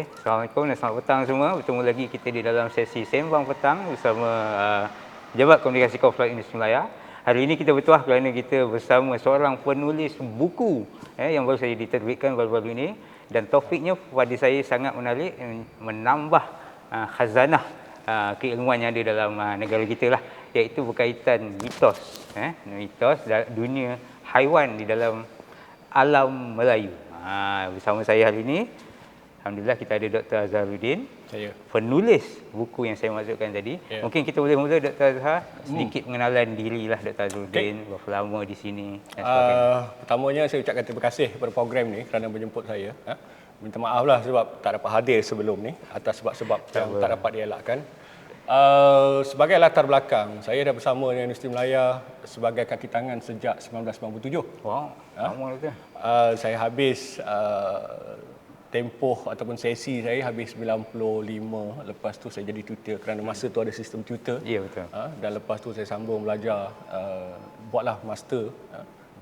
Okey, Assalamualaikum dan selamat petang semua. Bertemu lagi kita di dalam sesi Sembang Petang bersama Pejabat Komunikasi Korporat Industri Melaya. Hari ini kita bertuah kerana kita bersama seorang penulis buku yang baru saja diterbitkan baru-baru ini, dan topiknya pada saya sangat menarik, menambah khazanah keilmuan yang ada dalam negara kita lah, iaitu berkaitan mitos dunia haiwan di dalam alam Melayu. Bersama saya hari ini, alhamdulillah, kita ada Dr. Azharuddin, penulis buku yang saya maksudkan tadi. Mungkin kita boleh mula, Dr. Azhar, sedikit pengenalan dirilah Dr. Azharuddin, berapa lama di sini dan sebagainya. Pertamanya saya ucapkan terima kasih kepada program ni kerana menjemput saya. Minta maaf lah sebab tak dapat hadir sebelum ni atas sebab-sebab yang tak dapat dielakkan. Sebagai latar belakang, saya dah bersama dengan Industri Melaya sebagai kaki tangan sejak 1997. Wow, lama tu. Saya habis tempoh ataupun sesi saya habis 95. Lepas tu saya jadi tutor kerana masa tu ada sistem tutor. Ya, betul. Dan lepas tu saya sambung belajar, buatlah master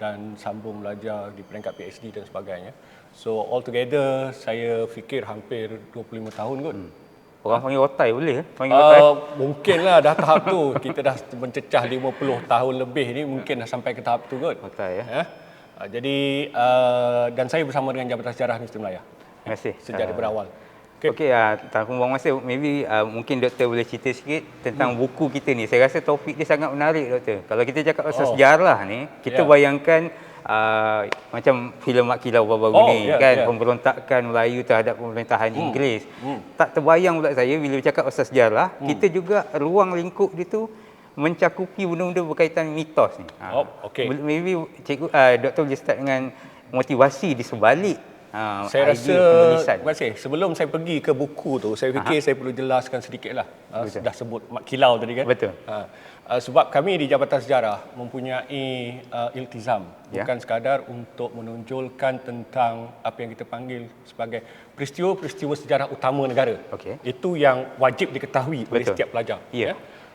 dan sambung belajar di peringkat PhD dan sebagainya. So altogether saya fikir hampir 25 tahun kot. Orang panggil otai boleh ke? Panggil otai? Mungkinlah dah tahap tu. Kita dah mencecah 50 tahun lebih ni, mungkin dah sampai ke tahap tu kot. Otai ya. Jadi dan saya bersama dengan Jabatan Sejarah Industri Melaya. Terima kasih. Sejak daripada awal. Okey, tanpa buang masa, maybe mungkin doktor boleh cerita sikit tentang buku kita ni. Saya rasa topik dia sangat menarik, doktor. Kalau kita cakap pasal sejarah ni, kita bayangkan macam filem Mak Kilau baru-baru ni kan, pemberontakan Melayu terhadap pemerintahan Inggeris. Tak terbayang pula saya bila bercakap pasal sejarah, kita juga ruang lingkup dia tu mencakupi benda-benda berkaitan mitos ni. Maybe cikgu, doktor boleh start dengan motivasi di sebalik saya rasa, terima kasih. Sebelum saya pergi ke buku tu, saya fikir saya perlu jelaskan sedikitlah. Dah sebut Mak Kilau tadi kan? Betul. Sebab kami di Jabatan Sejarah mempunyai iltizam, bukan sekadar untuk menonjolkan tentang apa yang kita panggil sebagai peristiwa-peristiwa sejarah utama negara. Itu yang wajib diketahui oleh setiap pelajar.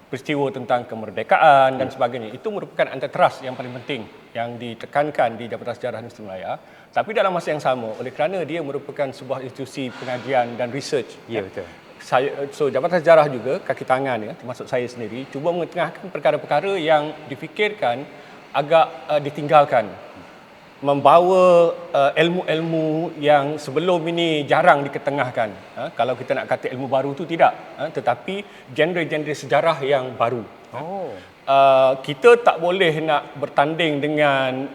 Peristiwa tentang kemerdekaan dan sebagainya, itu merupakan antara teras yang paling penting yang ditekankan di Jabatan Sejarah Industri Melaya. Tapi dalam masa yang sama, oleh kerana dia merupakan sebuah institusi pengajian dan research, betul. Jabatan Sejarah juga, kaki tangan termasuk saya sendiri, cuba mengetengahkan perkara-perkara yang difikirkan agak ditinggalkan, membawa ilmu-ilmu yang sebelum ini jarang diketengahkan. Kalau kita nak kata ilmu baru tu tidak, tetapi genre-genre sejarah yang baru. Kita tak boleh nak bertanding dengan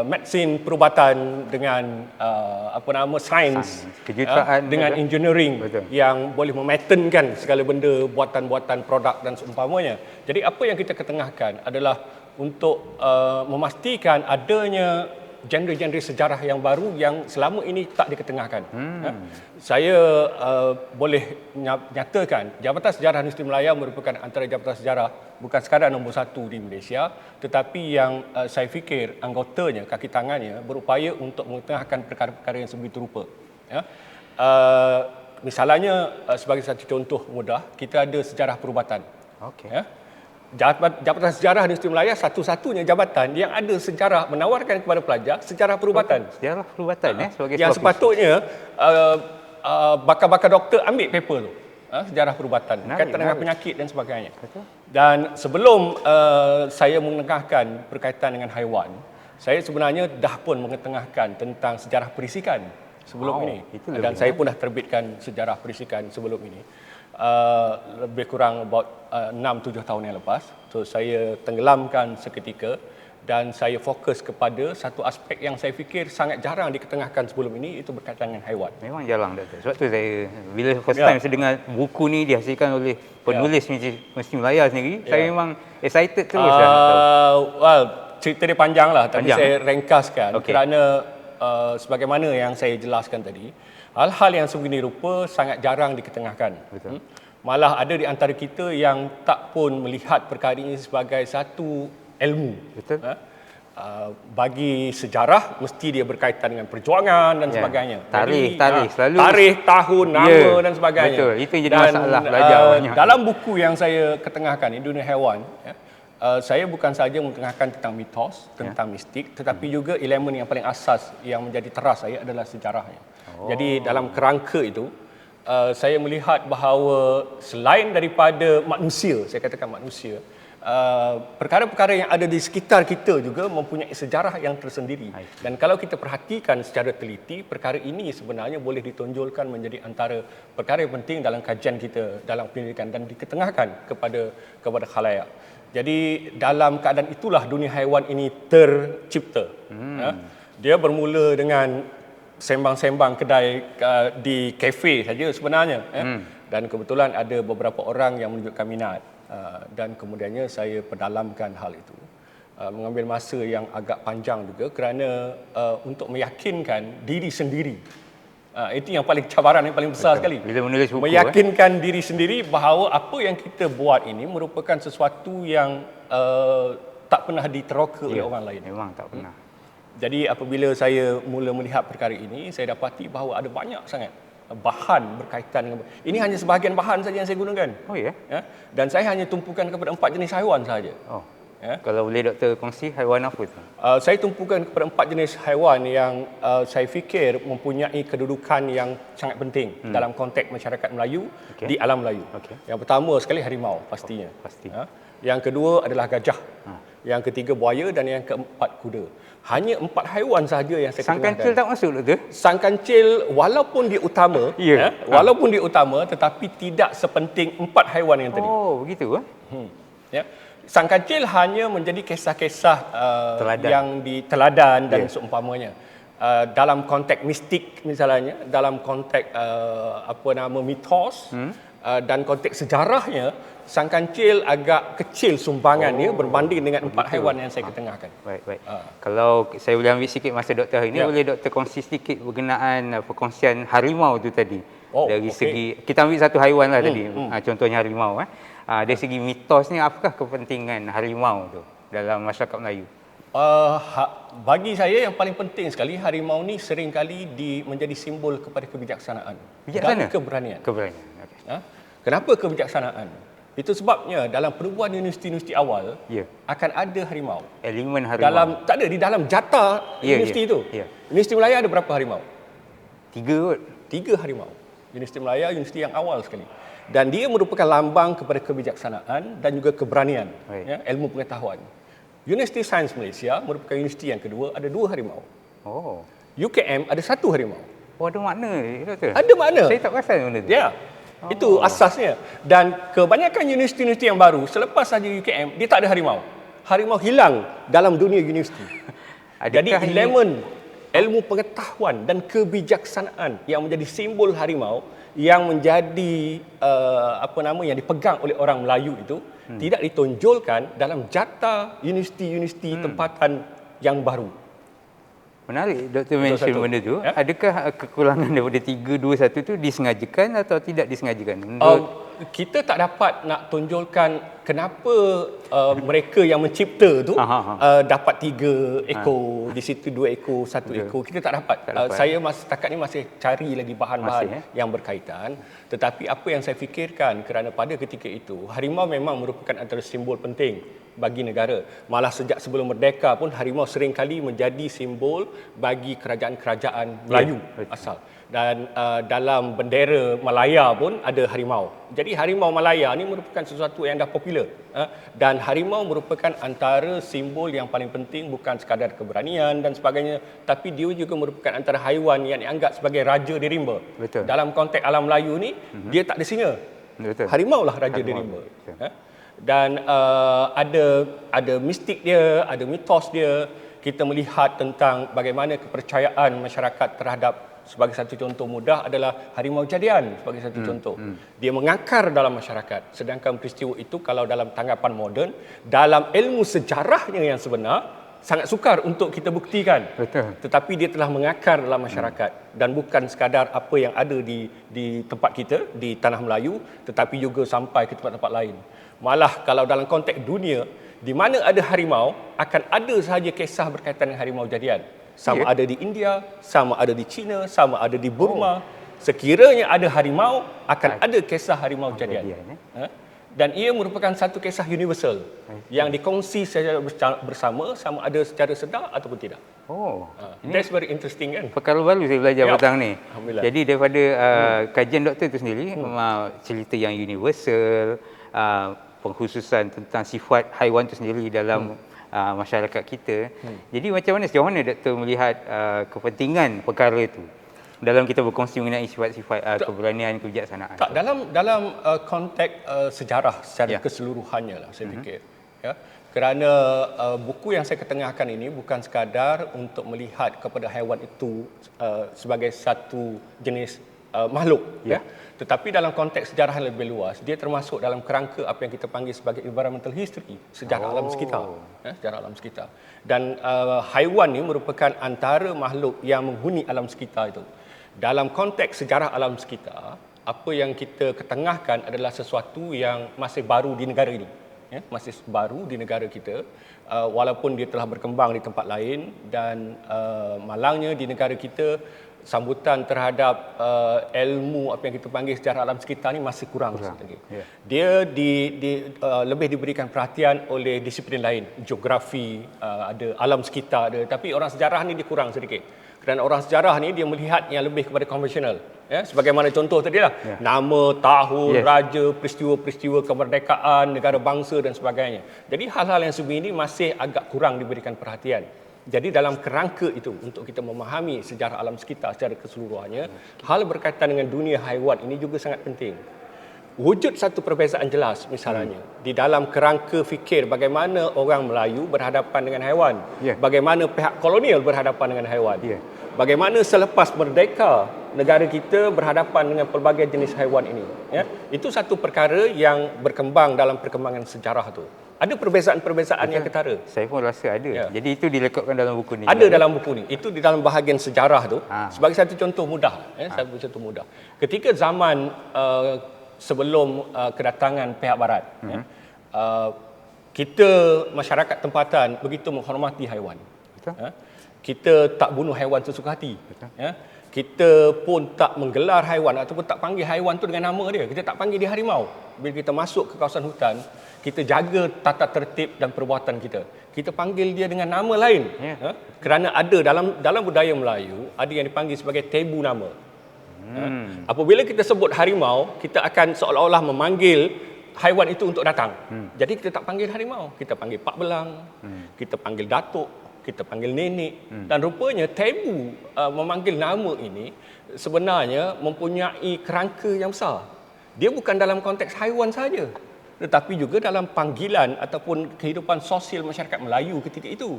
medicine, perubatan, dengan sains, kejuruteraan, dengan engineering yang boleh mematenkan segala benda, buatan-buatan produk dan seumpamanya. Jadi apa yang kita ketengahkan adalah untuk memastikan adanya genre-genre sejarah yang baru yang selama ini tak diketengahkan. Saya boleh nyatakan Jabatan Sejarah Industri Melaya merupakan antara jabatan sejarah bukan sekadar nombor 1 di Malaysia, tetapi yang saya fikir anggotanya, kaki tangannya berupaya untuk mengetengahkan perkara-perkara yang sebegitu rupa. Misalnya sebagai satu contoh mudah, kita ada sejarah perubatan. Jabatan Sejarah Industri Melaya satu-satunya jabatan yang ada sejarah menawarkan kepada pelajar sejarah perubatan. Sejarah perubatan sebagai yang sepatutnya bakal-bakal doktor ambil paper tu. Sejarah perubatan, kaitan dengan penyakit dan sebagainya. Dan sebelum saya mengetengahkan berkaitan dengan haiwan, saya sebenarnya dah pun mengetengahkan tentang sejarah perisikan sebelum ini. Dan saya pun dah terbitkan sejarah perisikan sebelum ini. Lebih kurang about 6-7 tahun yang lepas. So saya tenggelamkan seketika dan saya fokus kepada satu aspek yang saya fikir sangat jarang diketengahkan sebelum ini, itu berkaitan dengan haiwan. Memang jarang, doktor. Sebab tu saya bila first time saya dengar buku ni dihasilkan oleh penulis Industri Melaya sendiri, saya memang excited terus. Cerita dia panjang lah, tapi saya ringkaskan kerana sebagaimana yang saya jelaskan tadi, hal-hal yang sebegini rupa sangat jarang diketengahkan. Malah ada di antara kita yang tak pun melihat perkara ini sebagai satu ilmu. Bagi sejarah mesti dia berkaitan dengan perjuangan dan sebagainya. Tarikh selalu. Tarikh, tahun, nama dan sebagainya. Betul, itu yang jadi masalah belajar banyak. Dalam buku yang saya ketengahkan, Dunia Haiwan, saya bukan saja mengetengahkan tentang mitos, tentang mistik, tetapi juga elemen yang paling asas yang menjadi teras saya adalah sejarahnya. Jadi dalam kerangka itu, saya melihat bahawa selain daripada manusia, saya katakan manusia, perkara-perkara yang ada di sekitar kita juga mempunyai sejarah yang tersendiri. Dan kalau kita perhatikan secara teliti, perkara ini sebenarnya boleh ditonjolkan menjadi antara perkara yang penting dalam kajian kita dalam pendidikan dan diketengahkan kepada khalayak. Jadi dalam keadaan itulah dunia haiwan ini tercipta. Dia bermula dengan sembang-sembang kedai di kafe saja sebenarnya. Dan kebetulan ada beberapa orang yang menunjukkan minat. Dan kemudiannya saya perdalamkan hal itu. Mengambil masa yang agak panjang juga kerana untuk meyakinkan diri sendiri. Itu yang paling cabaran yang paling besar sekali. Bila menulis buku, meyakinkan diri sendiri bahawa apa yang kita buat ini merupakan sesuatu yang tak pernah diteroka oleh orang lain. Memang tak pernah. Jadi apabila saya mula melihat perkara ini, saya dapati bahawa ada banyak sangat bahan berkaitan dengan ini. Hanya sebahagian bahan saja yang saya gunakan. Oh ya? Dan saya hanya tumpukan kepada 4 jenis haiwan sahaja. Oh. Kalau boleh Doktor kongsi, haiwan apa tu? Saya tumpukan kepada 4 jenis haiwan yang saya fikir mempunyai kedudukan yang sangat penting dalam konteks masyarakat Melayu di alam Melayu. Yang pertama sekali harimau pastinya. Pasti. Yang kedua adalah gajah. Yang ketiga buaya dan yang keempat kuda. Hanya 4 haiwan sahaja yang saya Sang kancil tak masuk Doktor? Sang kancil walaupun dia utama, walaupun dia utama tetapi tidak sepenting 4 haiwan yang tadi. Oh, begitu Ya. Sang kancil hanya menjadi kisah-kisah yang di teladan dan seumpamanya. Dalam konteks mistik misalnya, dalam konteks mitos dan konteks sejarahnya, sang kancil agak kecil sumbangannya berbanding dengan 4 haiwan yang saya ketengahkan. Baik. Kalau saya boleh ambil sikit masa Doktor hari ini, boleh Doktor kongsi sedikit berkenaan perkongsian harimau tu tadi. Dari segi, kita ambil satu haiwan lah tadi, contohnya harimau. Dari segi mitosnya, apakah kepentingan harimau tu dalam masyarakat Melayu? Bagi saya yang paling penting sekali, harimau ni seringkali menjadi simbol kepada kebijaksanaan dan keberanian. Kenapa kebijaksanaan? Itu sebabnya dalam penubuhan universiti-universiti awal akan ada harimau. Elemen harimau. Di dalam jata universiti itu. Universiti Melaya ada berapa harimau? 3 harimau. Universiti Melaya, universiti yang awal sekali. Dan dia merupakan lambang kepada kebijaksanaan dan juga keberanian, ilmu pengetahuan. Universiti Sains Malaysia merupakan universiti yang kedua, ada 2 harimau. UKM ada 1 harimau. Oh, ada makna, Doktor? Ada makna. Saya tak perasan benda tu. Itu asasnya. Dan kebanyakan universiti-universiti yang baru, selepas saja UKM, dia tak ada harimau. Harimau hilang dalam dunia universiti. Jadi elemen ilmu pengetahuan dan kebijaksanaan yang menjadi simbol harimau, yang menjadi yang dipegang oleh orang Melayu itu tidak ditonjolkan dalam jata universiti-universiti tempatan yang baru. Menarik Doktor mention benda tu. Adakah kekurangan daripada 321 tu disengajakan atau tidak disengajakan? Kita tak dapat nak tunjulkan kenapa mereka yang mencipta tu dapat 3 ekor, di situ 2 ekor, 1 ekor. Kita tak dapat. Saya setakat ni masih cari lagi bahan-bahan yang berkaitan. Tetapi apa yang saya fikirkan, kerana pada ketika itu harimau memang merupakan antara simbol penting bagi negara. Malah sejak sebelum merdeka pun harimau seringkali menjadi simbol bagi kerajaan-kerajaan Melayu asal. Dan dalam bendera Malaya pun ada harimau. Jadi harimau Malaya ni merupakan sesuatu yang dah popular. Dan harimau merupakan antara simbol yang paling penting, bukan sekadar keberanian dan sebagainya, tapi dia juga merupakan antara haiwan yang dianggap sebagai raja di rimba. Dalam konteks alam Melayu ni, dia tak ada singa. Harimau lah raja di rimba. Dan ada mistik dia, ada mitos dia. Kita melihat tentang bagaimana kepercayaan masyarakat terhadap, sebagai satu contoh mudah adalah harimau jadian sebagai satu contoh. Dia mengakar dalam masyarakat. Sedangkan peristiwa itu kalau dalam tanggapan moden, dalam ilmu sejarahnya yang sebenar, sangat sukar untuk kita buktikan. Tetapi dia telah mengakar dalam masyarakat. Dan bukan sekadar apa yang ada di tempat kita, di tanah Melayu, tetapi juga sampai ke tempat-tempat lain. Malah kalau dalam konteks dunia, di mana ada harimau, akan ada sahaja kisah berkaitan dengan harimau jadian. Sama ada di India, sama ada di China, sama ada di Burma. Sekiranya ada harimau, akan ada kisah harimau jadian. dan ia merupakan satu kisah universal yang dikongsi secara bersama, sama ada secara sedar ataupun tidak. Oh, That's very interesting kan? perkara baru saya belajar Ya. petang ni. Alhamdulillah. Jadi daripada kajian doktor itu sendiri, cerita yang universal, pengkhususan tentang sifat haiwan itu sendiri dalam masyarakat kita. Jadi macam mana, sejauh mana doktor melihat kepentingan perkara itu dalam kita berkongsi mengenai sifat-sifat keberanian, kebijaksanaan? Tak, dalam konteks sejarah secara Ya. keseluruhannya lah saya fikir. Ya. Kerana buku yang saya ketengahkan ini bukan sekadar untuk melihat kepada haiwan itu sebagai satu jenis makhluk, ya. Tetapi dalam konteks sejarah yang lebih luas, dia termasuk dalam kerangka apa yang kita panggil sebagai environmental history, sejarah alam sekitar, ya, sejarah alam sekitar. Dan haiwan ini merupakan antara makhluk yang menghuni alam sekitar itu. Dalam konteks sejarah alam sekitar, apa yang kita ketengahkan adalah sesuatu yang masih baru di negara ini. Ya, masih baru di negara kita, walaupun dia telah berkembang di tempat lain, dan malangnya di negara kita sambutan terhadap ilmu apa yang kita panggil sejarah alam sekitar ni masih kurang. Ya. Dia lebih diberikan perhatian oleh disiplin lain, geografi, ada alam sekitar ada, tapi orang sejarah ni dia kurang sedikit. Dan orang sejarah ni dia melihat yang lebih kepada konvensional. Ya, sebagaimana contoh tadi lah, nama, tahun, raja, peristiwa-peristiwa kemerdekaan, negara bangsa dan sebagainya. Jadi hal-hal yang sebegini masih agak kurang diberikan perhatian. Jadi dalam kerangka itu, untuk kita memahami sejarah alam sekitar secara keseluruhannya, hal berkaitan dengan dunia haiwan ini juga sangat penting. Wujud satu perbezaan jelas misalnya di dalam kerangka fikir bagaimana orang Melayu berhadapan dengan haiwan, bagaimana pihak kolonial berhadapan dengan haiwan, bagaimana selepas merdeka negara kita berhadapan dengan pelbagai jenis haiwan ini. Ya, itu satu perkara yang berkembang dalam perkembangan sejarah tu. Ada perbezaan-perbezaan yang ketara. Saya pun rasa ada. Ya. Jadi itu diletakkan dalam buku ni. Ada dalam buku ni. Itu di dalam bahagian sejarah tu. Sebagai satu contoh mudah, satu contoh mudah. Ketika zaman sebelum kedatangan pihak barat, kita masyarakat tempatan begitu menghormati haiwan. Kita tak bunuh haiwan sesuka hati. Kita pun tak menggelar haiwan ataupun tak panggil haiwan tu dengan nama dia. Kita tak panggil dia harimau. Bila kita masuk ke kawasan hutan, kita jaga tata tertib dan perbuatan kita. Kita panggil dia dengan nama lain. Kerana ada dalam budaya Melayu, ada yang dipanggil sebagai tebu nama. Apabila kita sebut harimau, kita akan seolah-olah memanggil haiwan itu untuk datang. Jadi kita tak panggil harimau, kita panggil Pak Belang, kita panggil Datuk, kita panggil Nenek. Dan rupanya tebu memanggil nama ini sebenarnya mempunyai kerangka yang besar. Dia bukan dalam konteks haiwan saja, tetapi juga dalam panggilan ataupun kehidupan sosial masyarakat Melayu ketika itu.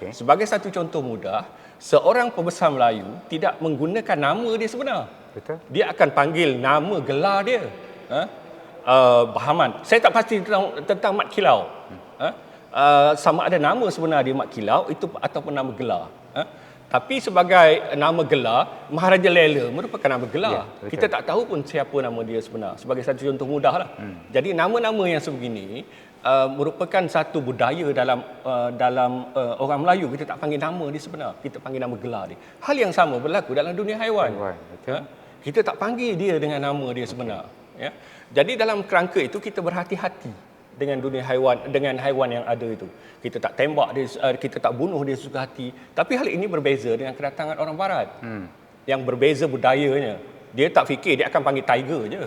Sebagai satu contoh mudah, seorang pembesar Melayu tidak menggunakan nama dia sebenar. Dia akan panggil nama gelar dia. Bahaman. Saya tak pasti tentang Mat Kilau. Sama ada nama sebenar dia Mat Kilau itu ataupun nama gelar. Tapi sebagai nama gelar, Maharaja Lela merupakan nama gelar. Kita tak tahu pun siapa nama dia sebenar. Sebagai satu contoh mudah lah. Jadi nama-nama yang sebegini merupakan satu budaya dalam orang Melayu. Kita tak panggil nama dia sebenar, kita panggil nama gelar dia. Hal yang sama berlaku dalam dunia haiwan. Kita tak panggil dia dengan nama dia sebenar. Jadi dalam kerangka itu kita berhati-hati dengan dunia haiwan, dengan haiwan yang ada itu. Kita tak tembak dia, kita tak bunuh dia sesuka hati. Tapi hal ini berbeza dengan kedatangan orang barat. Yang berbeza budayanya. Dia tak fikir dia akan panggil tiger je.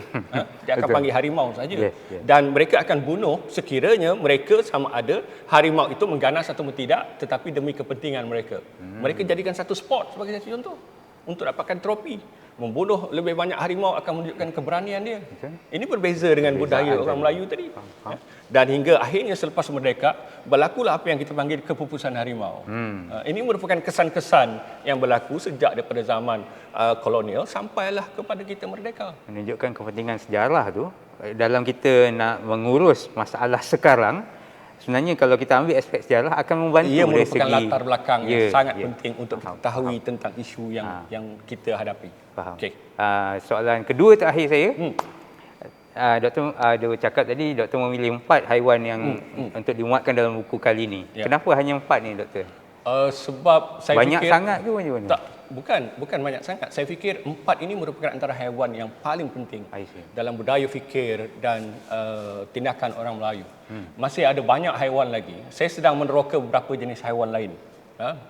Dia akan panggil harimau saja. Dan mereka akan bunuh sekiranya mereka sama ada harimau itu mengganas atau tidak, tetapi demi kepentingan mereka. Mereka jadikan satu sport sebagai satu contoh untuk dapatkan trofi. Membunuh lebih banyak harimau akan menunjukkan keberanian dia. Ini berbeza dengan budaya orang Melayu tadi. Dan hingga akhirnya selepas merdeka, berlakulah apa yang kita panggil kepupusan harimau. Ini merupakan kesan-kesan yang berlaku sejak daripada zaman kolonial sampailah kepada kita merdeka. Menunjukkan kepentingan sejarah tu dalam kita nak mengurus masalah sekarang. Sebenarnya kalau kita ambil aspek sejarah akan membantu ia dari merupakan segi latar belakang yang sangat penting untuk mengetahui tentang isu yang kita hadapi. Faham. Soalan kedua terakhir saya. Doktor ada cakap tadi doktor memilih 4 haiwan yang untuk dimuatkan dalam buku kali ini. Kenapa hanya 4 ni doktor? Sebab saya banyak fikir sangat ke macam mana? Tak, bukan banyak sangat. Saya fikir 4 ini merupakan antara haiwan yang paling penting I see. dalam budaya fikir dan tindakan orang Melayu. Masih ada banyak haiwan lagi. Saya sedang meneroka beberapa jenis haiwan lain.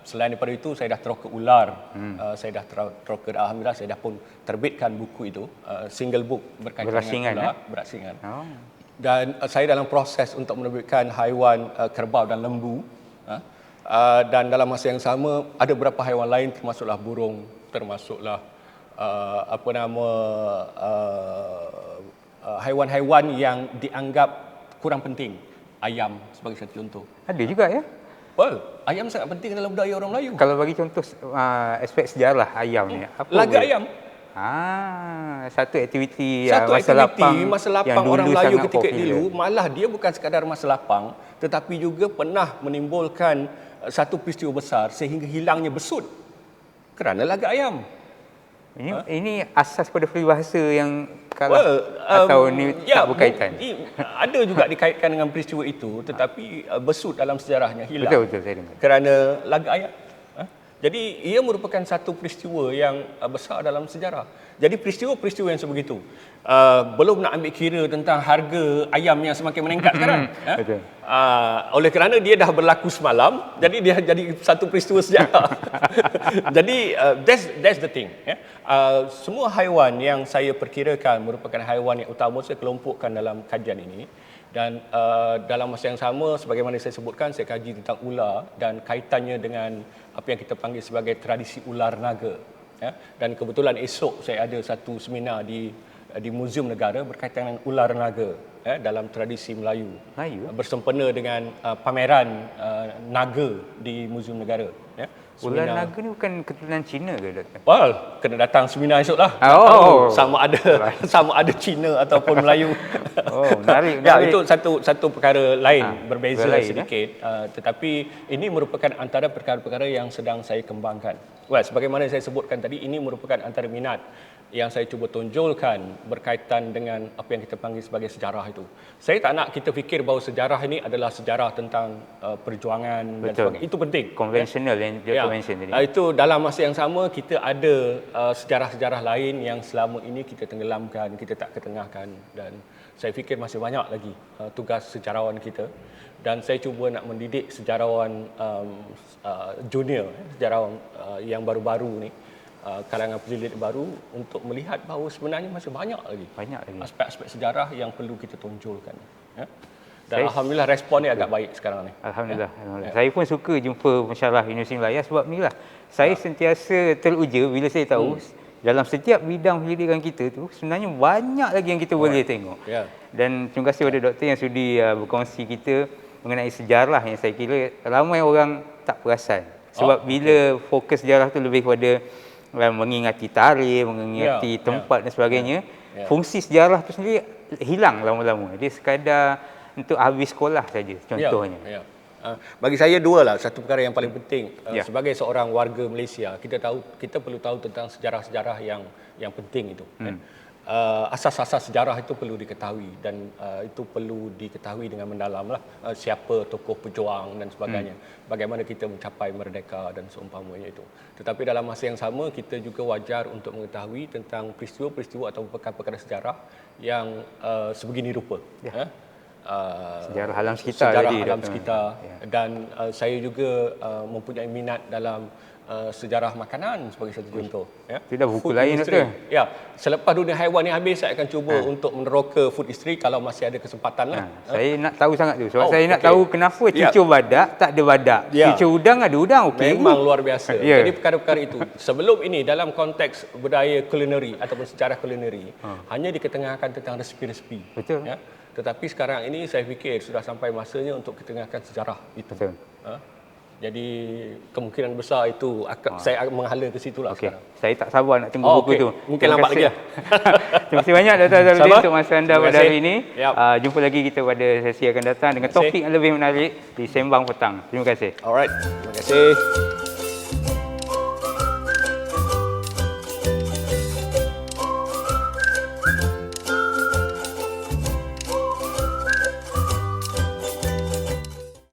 Selain daripada itu, saya dah teroka ular. Saya dah teroka, alhamdulillah saya dah pun terbitkan buku itu, single book berkaitan Berasingan, dengan ular, berasingan. Oh. Dan saya dalam proses untuk menerbitkan haiwan kerbau dan lembu. Dan dalam masa yang sama ada beberapa haiwan lain, termasuklah burung, termasuklah haiwan-haiwan yang dianggap kurang penting. Ayam sebagai satu contoh. Ada juga ya? Well, ayam sangat penting dalam budaya orang Melayu. Kalau bagi contoh aspek sejarah ayam ni, apa Laga boleh? ayam. Satu aktiviti Masa lapang orang Melayu ketika popular. dulu, malah dia bukan sekadar masa lapang, tetapi juga pernah menimbulkan satu peristiwa besar sehingga hilangnya besut kerana laga ayam. Ini asas pada peribahasa yang kalah atau ni tak berkaitan? Ada juga dikaitkan dengan peristiwa itu, tetapi besut dalam sejarahnya hilang. Betul, saya dengar. Kerana laga ayam. Jadi ia merupakan satu peristiwa yang besar dalam sejarah. Jadi peristiwa-peristiwa yang sebegitu. Belum nak ambil kira tentang harga ayam yang semakin meningkat sekarang. Betul. Oleh kerana dia dah berlaku semalam, jadi dia jadi satu peristiwa sejarah. Jadi that's the thing. Semua haiwan yang saya perkirakan merupakan haiwan yang utama saya kelompokkan dalam kajian ini. Dan dalam masa yang sama, sebagaimana saya sebutkan, saya kaji tentang ular dan kaitannya dengan apa yang kita panggil sebagai tradisi ular naga. Dan kebetulan esok saya ada satu seminar di Muzium Negara berkaitan dengan ular naga dalam tradisi Melayu. Bersempena dengan pameran naga di Muzium Negara. Ular naga ni bukan keturunan Cina ke, Doktor? Well, kena datang seminar esok lah. Sama ada Cina ataupun Melayu. Menarik. Ya, itu satu perkara lain, berbeza sedikit. Tetapi ini merupakan antara perkara-perkara yang sedang saya kembangkan. Well, sebagaimana saya sebutkan tadi, ini merupakan antara minat yang saya cuba tonjolkan berkaitan dengan apa yang kita panggil sebagai sejarah itu. Saya tak nak kita fikir bahawa sejarah ini adalah sejarah tentang perjuangan dan sebagainya. Itu penting. Konvensional yang dia mention tadi. Itu dalam masa yang sama kita ada sejarah-sejarah lain yang selama ini kita tenggelamkan, kita tak ketengahkan, dan saya fikir masih banyak lagi tugas sejarawan kita, dan saya cuba nak mendidik sejarawan junior, sejarawan yang baru-baru ni, kalangan pendidik baru, untuk melihat bahawa sebenarnya masih banyak lagi aspek-aspek sejarah yang perlu kita tonjolkan. Dan alhamdulillah respon ni agak baik sekarang ni. Alhamdulillah. Saya pun suka jumpa pensyarah Universiti Melaya sebab inilah saya sentiasa teruja bila saya tahu dalam setiap bidang pendidikan kita tu sebenarnya banyak lagi yang kita boleh tengok. Dan terima kasih kepada doktor yang sudi berkongsi kita mengenai sejarah yang saya kira ramai orang tak perasan. Sebab bila fokus sejarah tu lebih pada mengingati tarikh, mengingati tempat dan sebagainya, fungsi sejarah tu sendiri hilang lama-lama. Dia sekadar untuk habis sekolah saja contohnya. Bagi saya dua lah, satu perkara yang paling penting sebagai seorang warga Malaysia, kita perlu tahu tentang sejarah-sejarah yang penting itu. Asas-asas sejarah itu perlu diketahui, dan itu perlu diketahui dengan mendalam lah, siapa tokoh pejuang dan sebagainya, bagaimana kita mencapai merdeka dan seumpamanya itu. Tetapi dalam masa yang sama kita juga wajar untuk mengetahui tentang peristiwa-peristiwa atau perkara-perkara sejarah yang sebegini rupa. Sejarah alam sekitar dan saya juga mempunyai minat dalam sejarah makanan sebagai satu contoh. Itu dah buku lain, Doktor. Selepas dunia haiwan ni habis, saya akan cuba untuk meneroka food history kalau masih ada kesempatan lah. Saya nak tahu sangat tu. Sebab saya nak tahu kenapa cucur badak tak ada badak. Cucur udang ada udang. Memang luar biasa. Jadi perkara-perkara itu. Sebelum ini dalam konteks budaya kulineri ataupun sejarah kulineri, hanya diketengahkan tentang resipi-resipi. Betul. Tetapi sekarang ini saya fikir sudah sampai masanya untuk ketengahkan sejarah itu. Betul. Jadi kemungkinan besar itu saya menghala ke situ lah sekarang. Saya tak sabar nak tunggu buku tu. Mungkin lambat lagi. Terima kasih banyak Dr. Azharuddin untuk masa anda pada hari ini. Jumpa lagi kita pada sesi akan datang dengan topik yang lebih menarik di Sembang Petang. Terima kasih. Alright. Terima kasih.